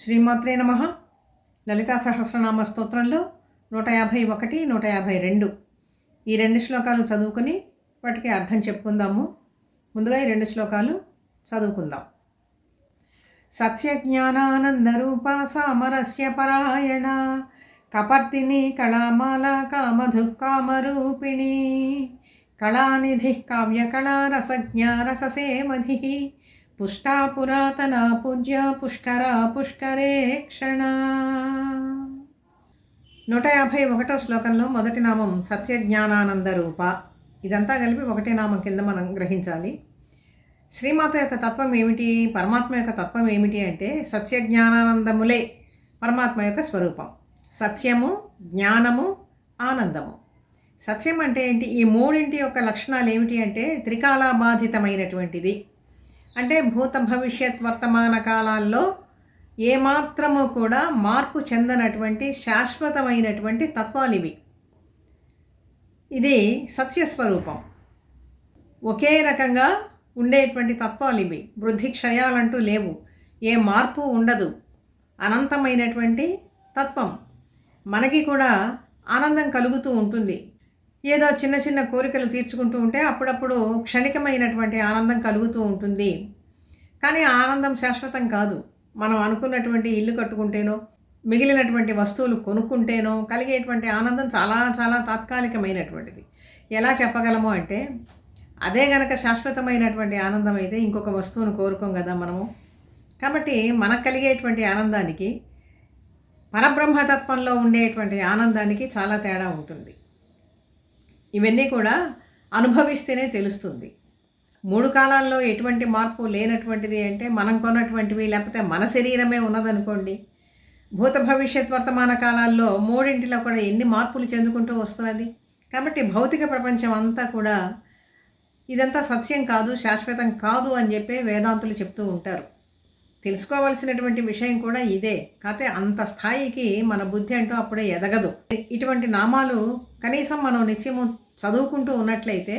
శ్రీమాత్రే నమ. లలితా సహస్రనామ స్తోత్రంలో 151, 152 ఈ రెండు శ్లోకాలు చదువుకొని వాటికి అర్థం చెప్పుకుందాము. ముందుగా ఈ రెండు శ్లోకాలు చదువుకుందాం. సత్యజ్ఞానానందరూప సామరస్య పరాయణ కపర్తిని కళామాల కామధుకామరూపిణి కళానిధి కావ్యకళా రసజ్ఞ రససేమధి పుష్టా పురాతన పూజ్య పుష్కర పుష్కరే క్షణ. 151వ శ్లోకంలో మొదటి నామం సత్యజ్ఞానానంద రూప. ఇదంతా కలిపి ఒకటే నామం కింద మనం గ్రహించాలి. శ్రీమాత యొక్క తత్వం ఏమిటి, పరమాత్మ యొక్క తత్వం ఏమిటి అంటే సత్యజ్ఞానానందములే పరమాత్మ యొక్క స్వరూపం. సత్యము, జ్ఞానము, ఆనందము. సత్యం అంటే ఏంటి? ఈ మూడింటి యొక్క లక్షణాలు ఏమిటి అంటే త్రికాలాబాధితమైనటువంటిది. అంటే భూత భవిష్యత్ వర్తమాన కాలాల్లో ఏమాత్రము కూడా మార్పు చెందనటువంటి శాశ్వతమైనటువంటి తత్వాలు ఇవి. ఇది సత్యస్వరూపం. ఒకే రకంగా ఉండేటువంటి తత్వాలు ఇవి. వృద్ధి క్షయాలంటూ లేవు, ఏ మార్పు ఉండదు. అనంతమైనటువంటి తత్వం. మనకి కూడా ఆనందం కలుగుతూ ఉంటుంది. ఏదో చిన్న చిన్న కోరికలు తీర్చుకుంటూ ఉంటే అప్పుడప్పుడు క్షణికమైనటువంటి ఆనందం కలుగుతూ ఉంటుంది. కానీ ఆనందం శాశ్వతం కాదు. మనం అనుకున్నటువంటి ఇల్లు కట్టుకుంటేనో మిగిలినటువంటి వస్తువులు కొనుక్కుంటేనో కలిగేటువంటి ఆనందం చాలా చాలా తాత్కాలికమైనటువంటిది. ఎలా చెప్పగలము అంటే అదే గనక శాశ్వతమైనటువంటి ఆనందం అయితే ఇంకొక వస్తువును కోరుకోం కదా మనము. కాబట్టి మనకు కలిగేటువంటి ఆనందానికి పరబ్రహ్మతత్వంలో ఉండేటువంటి ఆనందానికి చాలా తేడా ఉంటుంది. ఇవన్నీ కూడా అనుభవిస్తేనే తెలుస్తుంది. మూడు కాలాల్లో ఎటువంటి మార్పు లేనటువంటిది అంటే మనం కొన్నటువంటివి, లేకపోతే మన శరీరమే ఉన్నదనుకోండి. భూత భవిష్యత్ వర్తమాన కాలాల్లో మూడింటిలో కూడా ఎన్ని మార్పులు చెందుకుంటూ వస్తున్నది. కాబట్టి భౌతిక ప్రపంచం అంతా కూడా ఇదంతా సత్యం కాదు, శాశ్వతం కాదు అని చెప్పి వేదాంతులు చెప్తూ ఉంటారు. తెలుసుకోవాల్సినటువంటి విషయం కూడా ఇదే. కాకపోతే అంత స్థాయికి మన బుద్ధి అంటూ అప్పుడే ఎదగదు. ఇటువంటి నామాలు కనీసం మనం నిత్యము చదువుకుంటూ ఉన్నట్లయితే,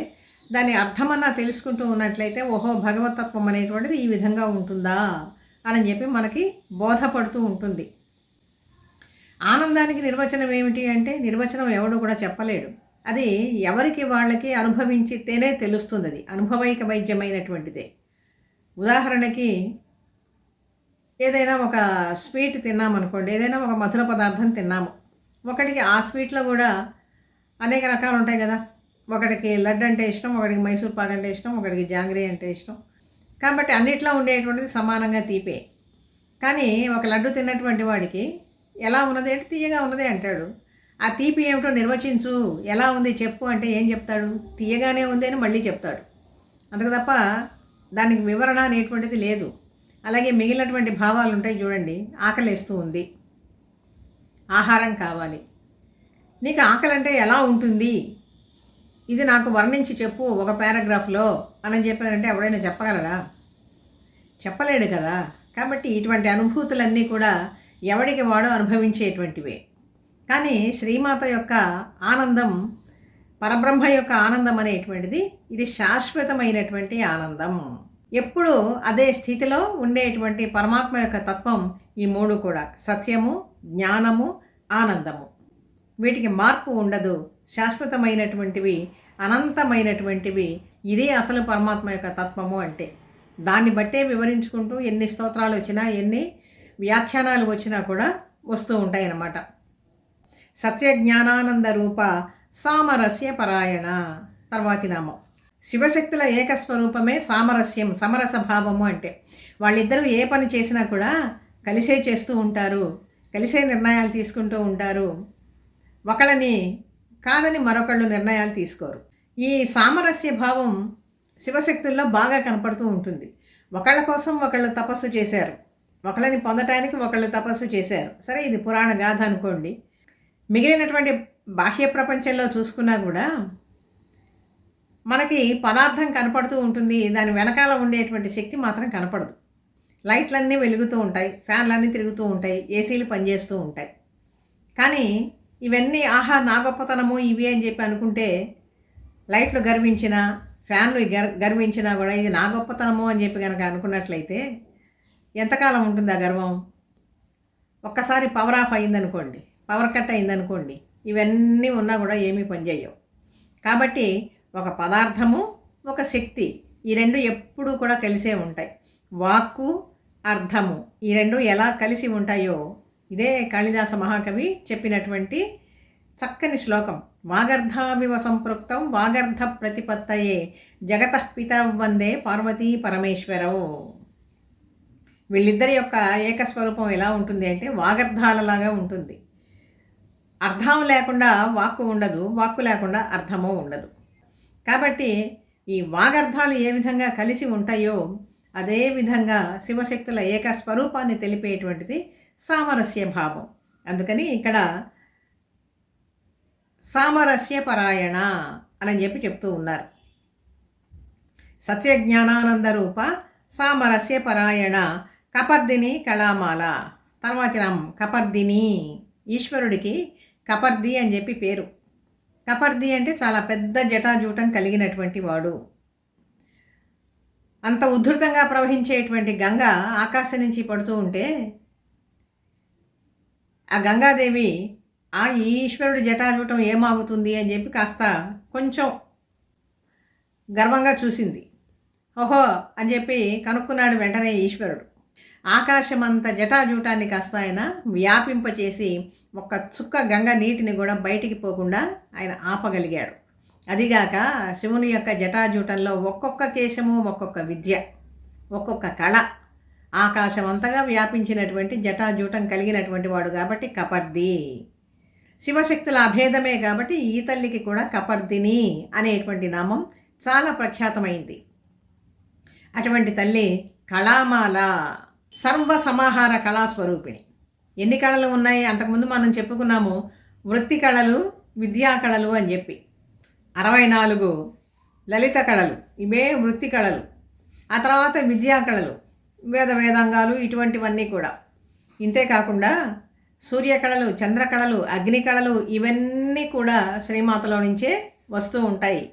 దాని అర్థమన్నా తెలుసుకుంటూ ఉన్నట్లయితే, ఓహో భగవతత్వం అనేటువంటిది ఈ విధంగా ఉంటుందా అని చెప్పి మనకి బోధపడుతూ ఉంటుంది. ఆనందానికి నిర్వచనం ఏమిటి అంటే నిర్వచనం ఎవడు కూడా చెప్పలేడు. అది ఎవరికి వాళ్ళకి అనుభవించితేనే తెలుస్తుంది. అది అనుభవైక వైద్యమైనటువంటిదే. ఉదాహరణకి ఏదైనా ఒక స్వీట్ తిన్నామనుకోండి, ఏదైనా ఒక మధుర పదార్థం తిన్నాము. ఒకటికి ఆ స్వీట్లో కూడా అనేక రకాలు ఉంటాయి కదా. ఒకటికి లడ్డు అంటే ఇష్టం, ఒకటికి మైసూర్ పాక్ అంటే ఇష్టం, ఒకటికి జాంగ్రీ అంటే ఇష్టం. కాబట్టి అన్నిట్లో ఉండేటువంటిది సమానంగా తీపే. కానీ ఒక లడ్డు తిన్నటువంటి వాడికి ఎలా ఉన్నది అంటే తీయగా ఉన్నదే అంటాడు. ఆ తీపి ఏమిటో నిర్వచించు, ఎలా ఉంది చెప్పు అంటే ఏం చెప్తాడు? తీయగానే ఉంది అని మళ్ళీ చెప్తాడు. అంతకు తప్ప దానికి వివరణ అనేటువంటిది లేదు. అలాగే మిగిలినటువంటి భావాలు ఉంటాయి చూడండి. ఆకలేస్తూ ఉంది, ఆహారం కావాలి. నీకు ఆకలి అంటే ఎలా ఉంటుంది, ఇది నాకు వర్ణించి చెప్పు ఒక పారాగ్రాఫ్లో అని చెప్పారంటే ఎవడైనా చెప్పగలరా? చెప్పలేడు కదా. కాబట్టి ఇటువంటి అనుభూతులన్నీ కూడా ఎవడికి వాడు అనుభవించేటువంటివే. కానీ శ్రీమాత యొక్క ఆనందం, పరబ్రహ్మ యొక్క ఆనందం అనేటువంటిది ఇది శాశ్వతమైనటువంటి ఆనందం. ఎప్పుడూ అదే స్థితిలో ఉండేటువంటి పరమాత్మ యొక్క తత్వం ఈ మూడు కూడా సత్యము, జ్ఞానము, ఆనందము. వీటికి మార్పు ఉండదు. శాశ్వతమైనటువంటివి, అనంతమైనటువంటివి. ఇది అసలు పరమాత్మ యొక్క తత్వము అంటే. దాన్ని బట్టే వివరించుకుంటూ ఎన్ని స్తోత్రాలు వచ్చినా, ఎన్ని వ్యాఖ్యానాలు వచ్చినా కూడా వస్తూ ఉంటాయి అన్నమాట. సత్యజ్ఞానానంద రూప సామరస్య పరాయణ. తర్వాతి నామం శివశక్తుల ఏకస్వరూపమే సామరస్యం, సమరస భావము అంటే. వాళ్ళిద్దరూ ఏ పని చేసినా కూడా కలిసే చేస్తూ ఉంటారు, కలిసే నిర్ణయాలు తీసుకుంటూ ఉంటారు. ఒకళ్ళని కాదని మరొకళ్ళు నిర్ణయాలు తీసుకోరు. ఈ సామరస్య భావం శివశక్తుల్లో బాగా కనపడుతూ ఉంటుంది. ఒకళ్ళ కోసం ఒకళ్ళు తపస్సు చేశారు, ఒకళ్ళని పొందటానికి ఒకళ్ళు తపస్సు చేశారు. సరే, ఇది పురాణ గాథ అనుకోండి. మిగిలినటువంటి బాహ్య ప్రపంచంలో చూసుకున్నా కూడా మనకి పదార్థం కనపడుతూ ఉంటుంది, దాని వెనకాల ఉండేటువంటి శక్తి మాత్రం కనపడదు. లైట్లన్నీ వెలుగుతూ ఉంటాయి, ఫ్యాన్లన్నీ తిరుగుతూ ఉంటాయి, ఏసీలు పనిచేస్తూ ఉంటాయి. కానీ ఇవన్నీ ఆహా నా గొప్పతనము ఇవి అని చెప్పి అనుకుంటే, లైట్లు గర్వించినా, ఫ్యాన్లు గర్వించినా కూడా ఇది నా గొప్పతనము అని చెప్పి కనుక అనుకున్నట్లయితే ఎంతకాలం ఉంటుంది ఆ గర్వం? ఒక్కసారి పవర్ ఆఫ్ అయిందనుకోండి, పవర్ కట్ అయిందనుకోండి, ఇవన్నీ ఉన్నా కూడా ఏమీ పనిచేయవు. కాబట్టి ఒక పదార్థము, ఒక శక్తి, ఈ రెండు ఎప్పుడూ కూడా కలిసే ఉంటాయి. వాక్కు, అర్థము, ఈ రెండు ఎలా కలిసి ఉంటాయో ఇదే కాళిదాస మహాకవి చెప్పినటువంటి చక్కని శ్లోకం. వాగర్ధావివ సంపృక్తం వాగర్ధ ప్రతిపత్తయే జగతః పితరౌ వందే పార్వతీ పరమేశ్వరౌ. వీళ్ళిద్దరి యొక్క ఏకస్వరూపం ఎలా ఉంటుంది అంటే వాగర్ధాలలాగా ఉంటుంది. అర్థం లేకుండా వాక్కు ఉండదు, వాక్కు లేకుండా అర్థము ఉండదు. కాబట్టి ఈ వాగర్ధాలు ఏ విధంగా కలిసి ఉంటాయో అదే విధంగా శివశక్తుల ఏకస్వరూపాన్ని తెలిపేటువంటిది సామరస్య భావం. అందుకని ఇక్కడ సామరస్య పరాయణ అని చెప్పి చెప్తూ ఉన్నారు. సత్యజ్ఞానానంద రూప సామరస్య పరాయణ కపర్దిని కళామాల. తర్వాతి నామం కపర్దిని. ఈశ్వరుడికి కపర్ది అని చెప్పి పేరు. కపర్ది అంటే చాలా పెద్ద జటాజూటం కలిగినటువంటి వాడు. అంత ఉద్ధృతంగా ప్రవహించేటువంటి గంగ ఆకాశం నుంచి పడుతూ ఉంటే ఆ గంగాదేవి ఆ ఈశ్వరుడు జటాజూటం ఏమాగుతుంది అని చెప్పి కాస్త కొంచెం గర్వంగా చూసింది. ఓహో అని చెప్పి కనుక్కున్నాడు వెంటనే ఈశ్వరుడు. ఆకాశమంత జటాజూటాన్ని కాస్త ఆయన వ్యాపింపచేసి ఒక్క చుక్క గంగ నీటిని కూడా బయటికి పోకుండా ఆయన ఆపగలిగాడు. అదిగాక శివుని యొక్క జటాజూటంలో ఒక్కొక్క కేశము, ఒక్కొక్క విద్య, ఒక్కొక్క కళ, ఆకాశం అంతగా వ్యాపించినటువంటి జటాజూటం కలిగినటువంటి వాడు కాబట్టి కపర్ది. శివశక్తుల అభేదమే కాబట్టి ఈ తల్లికి కూడా కపర్దిని అనేటువంటి నామం చాలా ప్రఖ్యాతమైంది. అటువంటి తల్లి కళామాల, సర్వసమాహార కళాస్వరూపిణి. ఎన్ని కళలు ఉన్నాయి? అంతకుముందు మనం చెప్పుకున్నాము వృత్తి కళలు, విద్యా కళలు అని చెప్పి. 64 లలిత కళలు, ఇవే వృత్తి కళలు. ఆ తర్వాత విద్యా కళలు, వేదాంగాలు, ఇటువంటివన్నీ కూడా. ఇంతే కాకుండా సూర్యకళలు, చంద్రకళలు, అగ్ని కళలు, ఇవన్నీ కూడా శ్రీమాతలో నుంచే వస్తూ ఉంటాయి.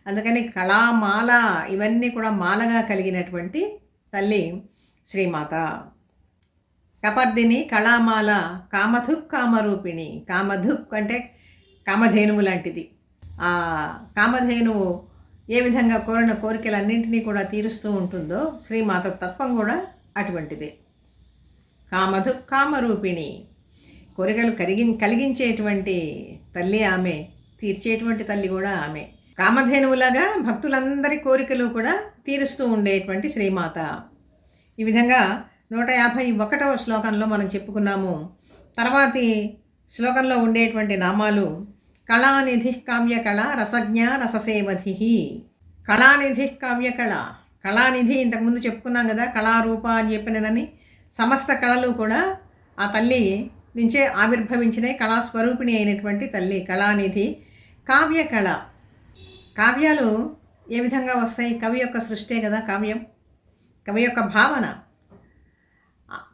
అందుకని కళామాల, ఇవన్నీ కూడా మాలగా కలిగినటువంటి తల్లి శ్రీమాత. కపర్దిని, కళామాల, కామధుక్ కామరూపిణి. కామధుక్ అంటే కామధేనువు లాంటిది. ఆ కామధేనువు ఏ విధంగా కోరిన కోరికలన్నింటినీ కూడా తీరుస్తూ ఉంటుందో శ్రీమాత తత్వం కూడా అటువంటిదే. కామధుక్ కామరూపిణి. కోరికలు కలిగించేటువంటి తల్లి ఆమె, తీర్చేటువంటి తల్లి కూడా ఆమె. కామధేనువులాగా భక్తులందరి కోరికలు కూడా తీరుస్తూ ఉండేటువంటి శ్రీమాత. ఈ విధంగా 151వ శ్లోకంలో మనం చెప్పుకున్నాము. తర్వాతి శ్లోకంలో ఉండేటువంటి నామాలు కళానిధి కావ్యకళ రసజ్ఞ రససేవధి. కళానిధి కావ్యకళ. కళానిధి ఇంతకుముందు చెప్పుకున్నాం కదా, కళారూప అని చెప్పినని. సమస్త కళలు కూడా ఆ తల్లి నుంచే ఆవిర్భవించినాయి. కళాస్వరూపిణి అయినటువంటి తల్లి కళానిధి. కావ్యకళ. కావ్యాలు ఏ విధంగా వస్తాయి? కవి యొక్క సృష్టే కదా కావ్యం, కవి యొక్క భావన.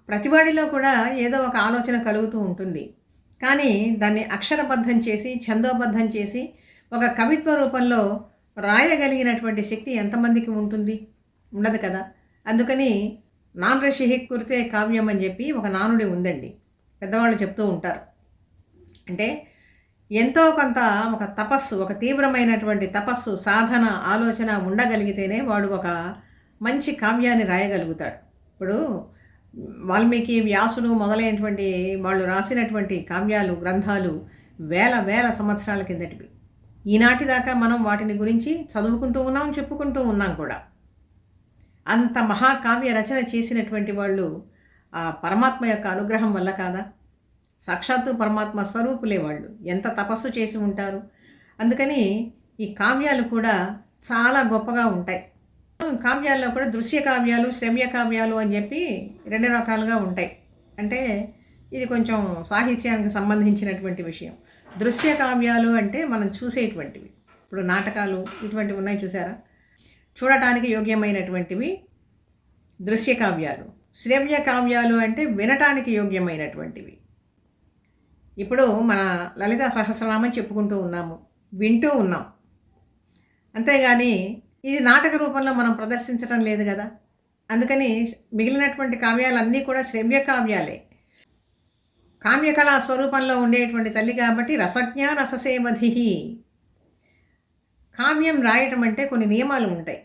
ప్రతివాడిలో కూడా ఏదో ఒక ఆలోచన కలుగుతూ ఉంటుంది. కానీ దాన్ని అక్షరబద్ధం చేసి, ఛందోబద్ధం చేసి ఒక కవిత్వ రూపంలో రాయగలిగినటువంటి శక్తి ఎంతమందికి ఉంటుంది? ఉండదు కదా. అందుకని నాన్రషిహి కురితే కావ్యం అని చెప్పి ఒక నానుడి ఉందండి, పెద్దవాళ్ళు చెప్తూ ఉంటారు. అంటే ఎంతో కొంత ఒక తపస్సు, ఒక తీవ్రమైనటువంటి తపస్సు, సాధన, ఆలోచన ఉండగలిగితేనే వాడు ఒక మంచి కావ్యాన్ని రాయగలుగుతాడు. ఇప్పుడు వాల్మీకి, వ్యాసుడు మొదలైనటువంటి వాళ్ళు రాసినటువంటి కావ్యాలు, గ్రంథాలు వేల సంవత్సరాల కిందటివి. ఈనాటి దాకా మనం వాటిని గురించి చదువుకుంటూ ఉన్నాం, చెప్పుకుంటూ ఉన్నాం కూడా. అంత మహాకావ్య రచన చేసినటువంటి వాళ్ళు ఆ పరమాత్మ యొక్క అనుగ్రహం వల్ల కాదా? సాక్షాత్తు పరమాత్మ స్వరూపులే వాళ్ళు. ఎంత తపస్సు చేసి ఉంటారు. అందుకని ఈ కావ్యాలు కూడా చాలా గొప్పగా ఉంటాయి. కావ్యాల్లో కూడా దృశ్య కావ్యాలు, శ్రవ్య కావ్యాలు అని చెప్పి 2 రకాలుగా ఉంటాయి. అంటే ఇది కొంచెం సాహిత్యానికి సంబంధించినటువంటి విషయం. దృశ్య కావ్యాలు అంటే మనం చూసేటువంటివి. ఇప్పుడు నాటకాలు ఇటువంటివి ఉన్నాయి చూసారా, చూడటానికి యోగ్యమైనటువంటివి దృశ్య కావ్యాలు. శ్రవ్య కావ్యాలు అంటే వినటానికి యోగ్యమైనటువంటివి. ఇప్పుడు మన లలితా సహస్రనామం చెప్పుకుంటూ ఉన్నాము, వింటూ ఉన్నాం. అంతేగాని ఇది నాటక రూపంలో మనం ప్రదర్శించడం లేదు కదా. అందుకని మిగిలినటువంటి కావ్యాలన్నీ కూడా శ్రవ్య కావ్యాలే. కామ్యకళా స్వరూపంలో ఉండేటువంటి తల్లి కాబట్టి రసజ్ఞ రససేవధి. కావ్యం రాయటం అంటే కొన్ని నియమాలు ఉంటాయి.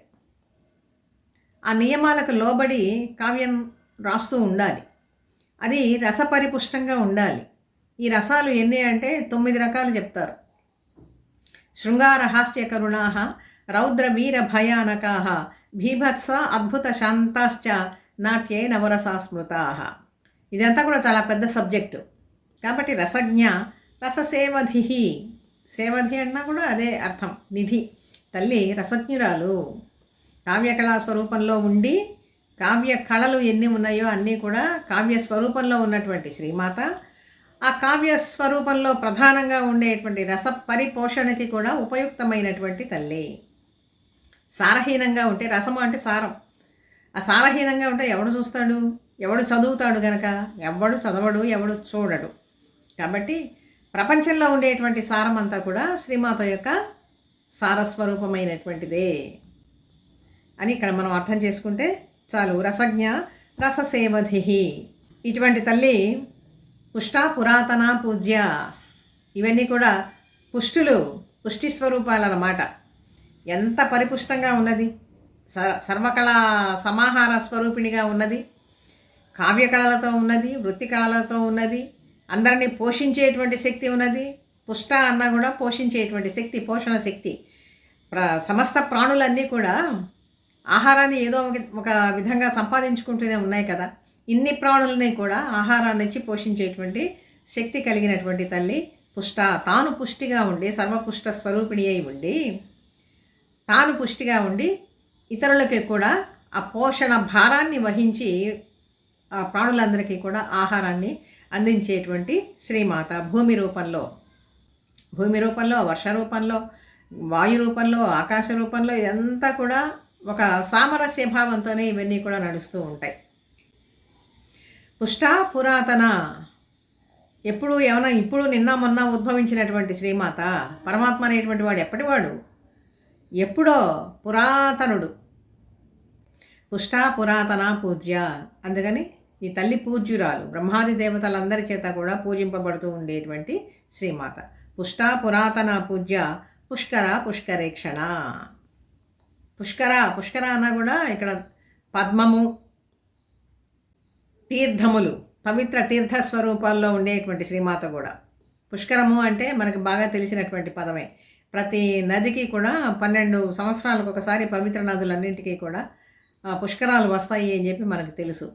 ఆ నియమాలకు లోబడి కావ్యం రాస్తూ ఉండాలి. అది రసపరిపుష్టంగా ఉండాలి. ఈ రసాలు ఎన్ని అంటే 9 రకాలు చెప్తారు. శృంగార హాస్య కరుణాః రౌద్ర వీర భయానకాః భీభత్స అద్భుత శాంతాశ్చ నాట్యే నవరసా స్మృతాః. ఇదంతా కూడా చాలా పెద్ద సబ్జెక్టు. కాబట్టి రసజ్ఞ రససేవధి. సేవధి అన్నా కూడా అదే అర్థం, నిధి. తల్లి రసజ్ఞురాలు. కావ్యకళా స్వరూపంలో ఉండి కావ్య కళలు ఎన్ని ఉన్నాయో అన్నీ కూడా కావ్య స్వరూపంలో ఉన్నటువంటి శ్రీమాత. ఆ కావ్య స్వరూపంలో ప్రధానంగా ఉండేటువంటి రస పరిపోషణకి కూడా ఉపయుక్తమైనటువంటి తల్లి. సారహీనంగా ఉంటే, రసము అంటే సారం, ఆ సారహీనంగా ఉంటే ఎవడు చూస్తాడు, ఎవడు చదువుతాడు గనక? ఎవడు చదవడు, ఎవడు చూడడు. కాబట్టి ప్రపంచంలో ఉండేటువంటి సారం అంతా కూడా శ్రీమాత యొక్క సారస్వరూపమైనటువంటిదే అని ఇక్కడ మనం అర్థం చేసుకుంటే చాలు. రసజ్ఞ రససేవధి. ఇటువంటి తల్లి పుష్ట పురాతన పూజ్య. ఇవన్నీ కూడా పుష్టులు, పుష్టి స్వరూపాలన్నమాట. ఎంత పరిపుష్టంగా ఉన్నది, సర్వకళా సమాహార స్వరూపిణిగా ఉన్నది, కావ్యకళలతో ఉన్నది, వృత్తి కళలతో ఉన్నది, అందరినీ పోషించేటువంటి శక్తి ఉన్నది. పుష్ట అన్నా కూడా పోషించేటువంటి శక్తి, పోషణ శక్తి. సమస్త ప్రాణులన్నీ కూడా ఆహారాన్ని ఏదో ఒక విధంగా సంపాదించుకుంటూనే ఉన్నాయి కదా. ఇన్ని ప్రాణులని కూడా ఆహారాన్ని ఇచ్చి పోషించేటువంటి శక్తి కలిగినటువంటి తల్లి పుష్ట. తాను పుష్టిగా ఉండి, సర్వపుష్ట స్వరూపిణి అయి ఉండి, తాను పుష్టిగా ఉండి ఇతరులకి కూడా ఆ పోషణ భారాన్ని వహించి ఆ ప్రాణులందరికీ కూడా ఆహారాన్ని అందించేటువంటి శ్రీమాత. భూమి రూపంలో, వర్ష రూపంలో, వాయు రూపంలో, ఆకాశ రూపంలో, ఇదంతా కూడా ఒక సామరస్య భావంతోనే ఇవన్నీ కూడా నడుస్తూ ఉంటాయి. పుష్ట పురాతన. ఇప్పుడు నిన్న మొన్న ఉద్భవించినటువంటి శ్రీమాత. పరమాత్మ అనేటువంటి వాడు ఎప్పటివాడు? ఎప్పుడో పురాతనుడు. పుష్ట పురాతన పూజ్య. అందుకని ఈ తల్లి పూజ్యురాలు. బ్రహ్మాది దేవతలందరి చేత కూడా పూజింపబడుతూ ఉండేటువంటి శ్రీమాత. పుష్ట పురాతన పూజ్య పుష్కర పుష్కరేక్షణ. పుష్కర అన్నా కూడా ఇక్కడ పద్మము, తీర్థములు, పవిత్ర తీర్థ స్వరూపాల్లో ఉండేటువంటి శ్రీమాత కూడా. పుష్కరము అంటే మనకు బాగా తెలిసినటువంటి పదమే. ప్రతి నదికి కూడా 12 సంవత్సరాలకు ఒకసారి పవిత్ర నదులన్నింటికీ కూడా పుష్కరాలు వస్తాయి అని చెప్పి మనకు తెలుసు.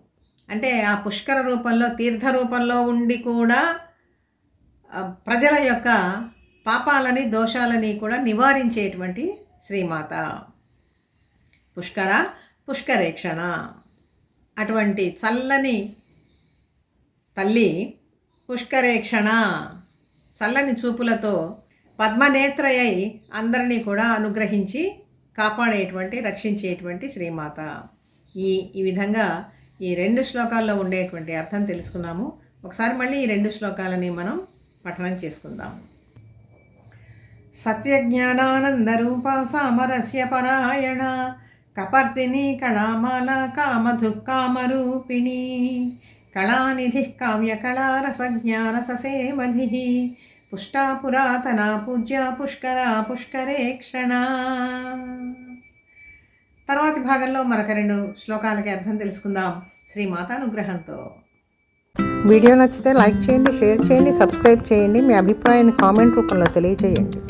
అంటే ఆ పుష్కర రూపంలో, తీర్థ రూపంలో ఉండి కూడా ప్రజల యొక్క పాపాలని, దోషాలని కూడా నివారించేటువంటి శ్రీమాత. పుష్కర పుష్కరేక్షణ. అటువంటి చల్లని తల్లి పుష్కరేక్షణ, చల్లని చూపులతో పద్మనేత్రయై అందరినీ కూడా అనుగ్రహించి కాపాడేటువంటి, రక్షించేటువంటి శ్రీమాత. ఈ విధంగా ఈ 2 శ్లోకాల్లో ఉండేటువంటి అర్థం తెలుసుకున్నాము. ఒకసారి మళ్ళీ ఈ 2 శ్లోకాలని మనం పఠనం చేసుకుందాము. సత్యజ్ఞానానందరూప సామరస్య పరాయణ కపర్దిని కళామాల కామధుక్కామరూపిణి కళానిధి కావ్యకళా రసజ్ఞానససేవధి పుష్టా పురాతన పూజ్య పుష్కర పుష్కరేక్షణ. తర్వాతి భాగంలో మరొక 2 శ్లోకాలకి అర్థం తెలుసుకుందాం శ్రీమాత అనుగ్రహంతో. వీడియో నచ్చితే లైక్ చేయండి, షేర్ చేయండి, సబ్స్క్రైబ్ చేయండి. మీ అభిప్రాయాన్ని కామెంట్ రూపంలో తెలియచేయండి.